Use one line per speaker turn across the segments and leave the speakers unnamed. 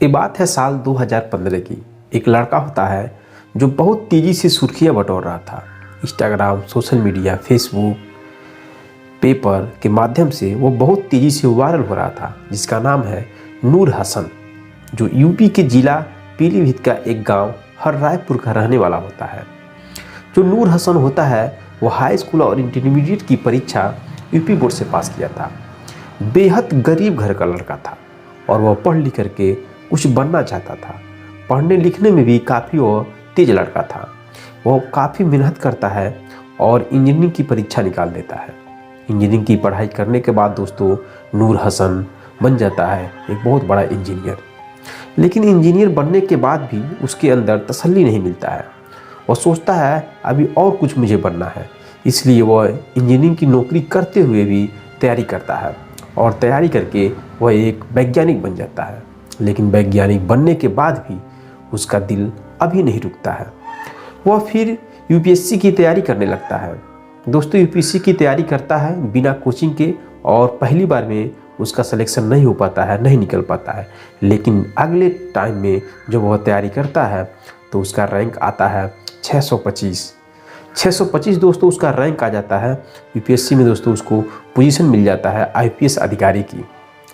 ये बात है साल 2015 की। एक लड़का होता है जो बहुत तेज़ी से सुर्खियां बटोर रहा था। Instagram, social media, Facebook, paper के माध्यम से वो बहुत तेज़ी से वायरल हो रहा था, जिसका नाम है नूर हसन, जो यूपी के जिला पीलीभीत का एक गांव हर रायपुर का रहने वाला होता है। जो नूर हसन होता है वो हाई स्कूल और इंटरमीडिएट की परीक्षा यूपी बोर्ड से पास किया था। बेहद गरीब घर का लड़का था और वह पढ़ लिख करके कुछ बनना चाहता था। पढ़ने लिखने में भी काफ़ी वह तेज लड़का था। वह काफ़ी मेहनत करता है और इंजीनियरिंग की परीक्षा निकाल देता है। इंजीनियरिंग की पढ़ाई करने के बाद दोस्तों नूर हसन बन जाता है एक बहुत बड़ा इंजीनियर। लेकिन इंजीनियर बनने के बाद भी उसके अंदर तसल्ली नहीं मिलता है। वह सोचता है अभी और कुछ मुझे बनना है, इसलिए वह इंजीनियरिंग की नौकरी करते हुए भी तैयारी करता है और तैयारी करके वह एक वैज्ञानिक बन जाता है। लेकिन वैज्ञानिक बनने के बाद भी उसका दिल अभी नहीं रुकता है। वह फिर यूपीएससी की तैयारी करने लगता है। दोस्तों यूपीएससी की तैयारी करता है बिना कोचिंग के और पहली बार में उसका सिलेक्शन नहीं हो पाता है, नहीं निकल पाता है। लेकिन अगले टाइम में जब वह तैयारी करता है तो उसका रैंक आता है 625 दोस्तों उसका रैंक आ जाता है। यूपीएससी में दोस्तों उसको पोजीशन मिल जाता है आईपीएस अधिकारी की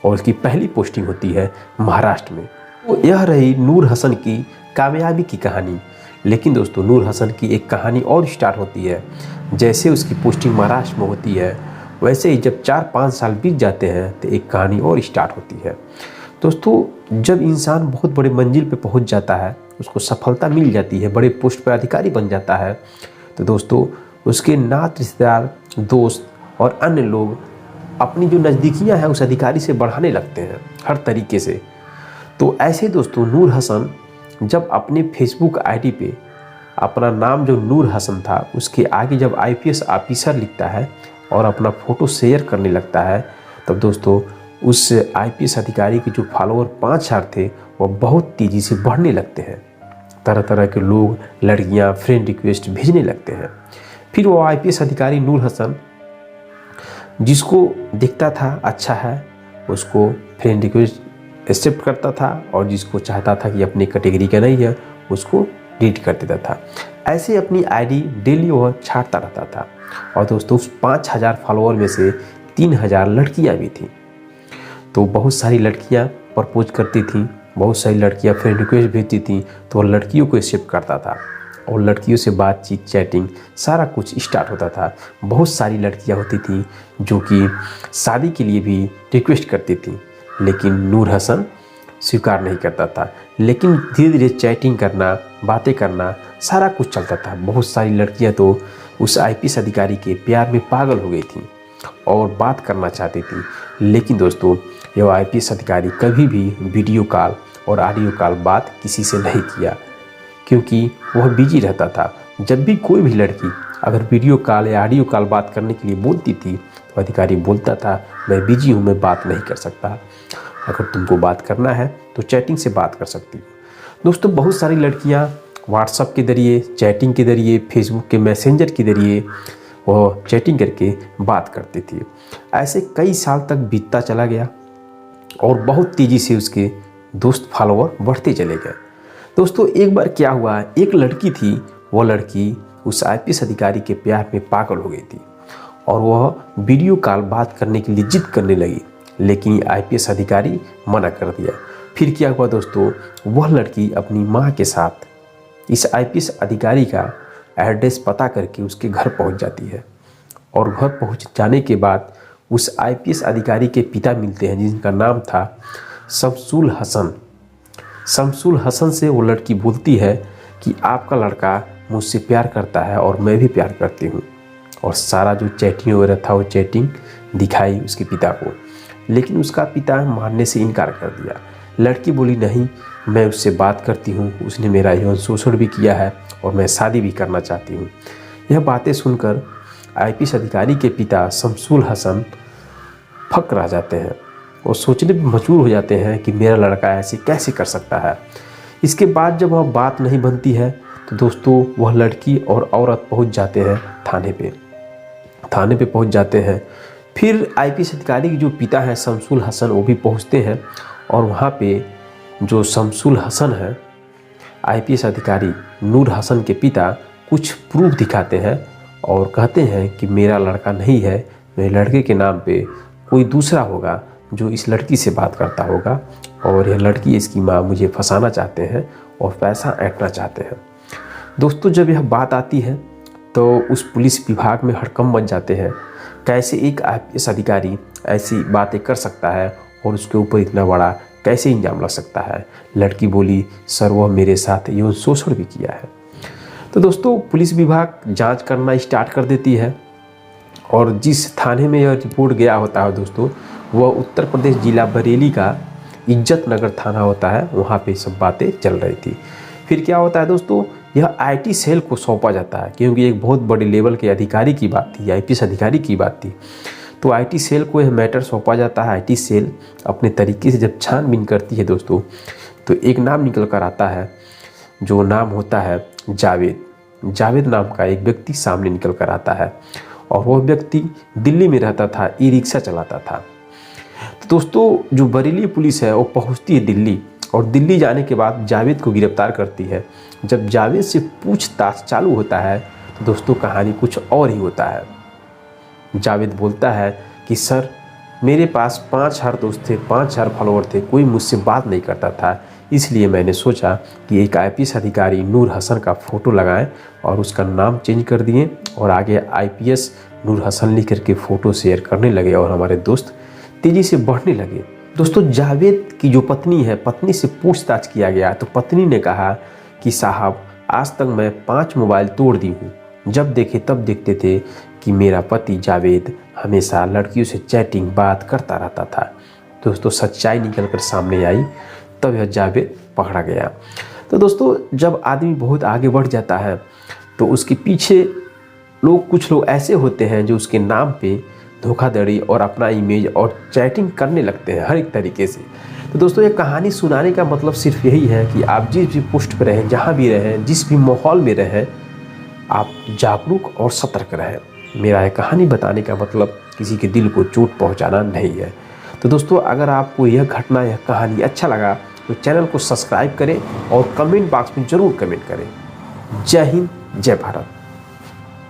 और उसकी पहली पोस्टिंग होती है महाराष्ट्र में। तो यह रही नूर हसन की कामयाबी की कहानी। लेकिन दोस्तों नूर हसन की एक कहानी और स्टार्ट होती है। जैसे उसकी पोस्टिंग महाराष्ट्र में होती है वैसे ही जब 4-5 साल बीत जाते हैं तो एक कहानी और स्टार्ट होती है। दोस्तों जब इंसान बहुत बड़े मंजिल पे पहुंच जाता है, उसको सफलता मिल जाती है, बड़े पोस्ट पर अधिकारी बन जाता है, तो दोस्तों उसके नात रिश्तेदार, दोस्त और अन्य लोग अपनी जो नज़दीकियाँ हैं उस अधिकारी से बढ़ाने लगते हैं हर तरीके से। तो ऐसे दोस्तों नूर हसन जब अपने फेसबुक आईडी पे अपना नाम जो नूर हसन था उसके आगे जब आईपीएस ऑफिसर लिखता है और अपना फ़ोटो शेयर करने लगता है, तब दोस्तों उस आईपीएस अधिकारी के जो फॉलोअर 5,000 थे वह बहुत तेज़ी से बढ़ने लगते हैं। तरह तरह के लोग, लड़कियां फ्रेंड रिक्वेस्ट भेजने लगते हैं। फिर वो आईपीएस अधिकारी नूर हसन जिसको दिखता था अच्छा है उसको फ्रेंड रिक्वेस्ट एक्सेप्ट करता था और जिसको चाहता था कि अपनी कैटेगरी का नहीं है उसको डिलीट कर देता था। ऐसे अपनी आईडी डेली वह छाटता रहता था। और दोस्तों उस 5,000 फॉलोअर में से 3,000 लड़कियां भी थीं। तो बहुत सारी लड़कियां प्रपोज करती थीं, बहुत सारी लड़कियां फ्रेंड रिक्वेस्ट भेजती थीं, तो वह लड़कियों को एक्सेप्ट करता था और लड़कियों से बातचीत, चैटिंग सारा कुछ स्टार्ट होता था। बहुत सारी लड़कियां होती थीं जो कि शादी के लिए भी रिक्वेस्ट करती थीं, लेकिन नूर हसन स्वीकार नहीं करता था। लेकिन धीरे धीरे चैटिंग करना, बातें करना सारा कुछ चलता था। बहुत सारी लड़कियां तो उस आईपीएस अधिकारी के प्यार में पागल हो गई थीं और बात करना चाहती थी। लेकिन दोस्तों यह आईपीएस अधिकारी कभी भी वीडियो कॉल और ऑडियो कॉल बात किसी से नहीं किया, क्योंकि वह बिजी रहता था। जब भी कोई भी लड़की अगर वीडियो कॉल या ऑडियो कॉल बात करने के लिए बोलती थी तो अधिकारी बोलता था मैं बिजी हूँ, मैं बात नहीं कर सकता, अगर तुमको बात करना है तो चैटिंग से बात कर सकती हो। दोस्तों बहुत सारी लड़कियाँ व्हाट्सएप के ज़रिए, चैटिंग के ज़रिए, फेसबुक के मैसेंजर के ज़रिए वह चैटिंग करके बात करती थी। ऐसे कई साल तक बीतता चला गया और बहुत तेज़ी से उसके दोस्त फॉलोअर बढ़ते चले गए। दोस्तों एक बार क्या हुआ, एक लड़की थी, वह लड़की उस आईपीएस अधिकारी के प्यार में पागल हो गई थी और वह वीडियो कॉल बात करने के लिए जिद करने लगी, लेकिन आईपीएस अधिकारी मना कर दिया। फिर क्या हुआ दोस्तों, वह लड़की अपनी माँ के साथ इस आईपीएस अधिकारी का एड्रेस पता करके उसके घर पहुंच जाती है और घर पहुंच जाने के बाद उस आईपीएस अधिकारी के पिता मिलते हैं जिनका नाम था शमसुल हसन। शमसुल हसन से वो लड़की बोलती है कि आपका लड़का मुझसे प्यार करता है और मैं भी प्यार करती हूँ, और सारा जो चैटिंग वगैरह था वो चैटिंग दिखाई उसके पिता को। लेकिन उसका पिता मानने से इनकार कर दिया। लड़की बोली नहीं, मैं उससे बात करती हूँ, उसने मेरा यौन शोषण भी किया है और मैं शादी भी करना चाहती हूँ। यह बातें सुनकर आईपीएस अधिकारी के पिता शमसुल हसन फक रह जाते हैं और सोचने पर मजबूर हो जाते हैं कि मेरा लड़का ऐसे कैसे कर सकता है। इसके बाद जब वह बात नहीं बनती है तो दोस्तों वह लड़की और औरत पहुँच जाते हैं थाने पे पहुँच जाते हैं। फिर आईपीएस अधिकारी के जो पिता हैं शमसुल हसन वो भी पहुँचते हैं और वहाँ पे जो शमसुल हसन है, आईपीएस अधिकारी नूर हसन के पिता, कुछ प्रूफ दिखाते हैं और कहते हैं कि मेरा लड़का नहीं है, मेरे लड़के के नाम पे कोई दूसरा होगा जो इस लड़की से बात करता होगा और यह लड़की, इसकी माँ मुझे फंसाना चाहते हैं और पैसा ऐंठना चाहते हैं। दोस्तों, जब यह बात आती है तो उस पुलिस विभाग में हड़कंप मच जाते हैं। कैसे एक आईपीएस अधिकारी ऐसी बातें कर सकता है और उसके ऊपर इतना बड़ा कैसे इल्ज़ाम लग सकता है। लड़की बोली, सर वह मेरे साथ यौन शोषण भी किया है। तो दोस्तों, पुलिस विभाग जांच करना स्टार्ट कर देती है और जिस थाने में यह रिपोर्ट गया होता है दोस्तों, वह उत्तर प्रदेश जिला बरेली का इज्जत नगर थाना होता है। वहाँ पे सब बातें चल रही थी। फिर क्या होता है दोस्तों, यह आईटी सेल को सौंपा जाता है, क्योंकि एक बहुत बड़े लेवल के अधिकारी की बात थी, आईपीएस अधिकारी की बात थी। तो आईटी सेल को यह मैटर सौंपा जाता है। आईटी सेल अपने तरीके से जब छानबीन करती है दोस्तों, तो एक नाम निकल कर आता है, जो नाम होता है जावेद। जावेद नाम का एक व्यक्ति सामने निकल कर आता है और वह व्यक्ति दिल्ली में रहता था, ई रिक्शा चलाता था। तो दोस्तों, जो बरेली पुलिस है वो पहुंचती है दिल्ली और दिल्ली जाने के बाद जावेद को गिरफ्तार करती है। जब जावेद से पूछताछ चालू होता है तो दोस्तों कहानी कुछ और ही होता है। जावेद बोलता है कि सर, मेरे पास 5000 दोस्त थे, 5000 फॉलोअर थे, कोई मुझसे बात नहीं करता था, इसलिए मैंने सोचा कि एक आईपीएस अधिकारी नूर हसन का फ़ोटो लगाएं और उसका नाम चेंज कर दिए और आगे आईपीएस नूर हसन लिख करके फ़ोटो शेयर करने लगे और हमारे दोस्त तेज़ी से बढ़ने लगे। दोस्तों, जावेद की जो पत्नी है, पत्नी से पूछताछ किया गया तो पत्नी ने कहा कि साहब, आज तक मैं 5 मोबाइल तोड़ दी हूँ। जब देखे तब देखते थे कि मेरा पति जावेद हमेशा लड़कियों से चैटिंग बात करता रहता था। दोस्तों, सच्चाई निकल कर सामने आई, तब यह जावेद पकड़ा गया। तो दोस्तों, जब आदमी बहुत आगे बढ़ जाता है तो उसके पीछे कुछ लोग ऐसे होते हैं जो उसके नाम पे धोखाधड़ी और अपना इमेज और चैटिंग करने लगते हैं हर एक तरीके से। तो दोस्तों, ये कहानी सुनाने का मतलब सिर्फ यही है कि आप जिस भी पोस्ट पर रहें, जहाँ भी रहें, जिस भी माहौल में रहें, आप जागरूक और सतर्क रहें। मेरा यह कहानी बताने का मतलब किसी के दिल को चोट पहुँचाना नहीं है। तो दोस्तों, अगर आपको यह घटना, यह कहानी अच्छा लगा तो चैनल को सब्सक्राइब करें और कमेंट बॉक्स में ज़रूर कमेंट करें। जय हिंद, जय भारत।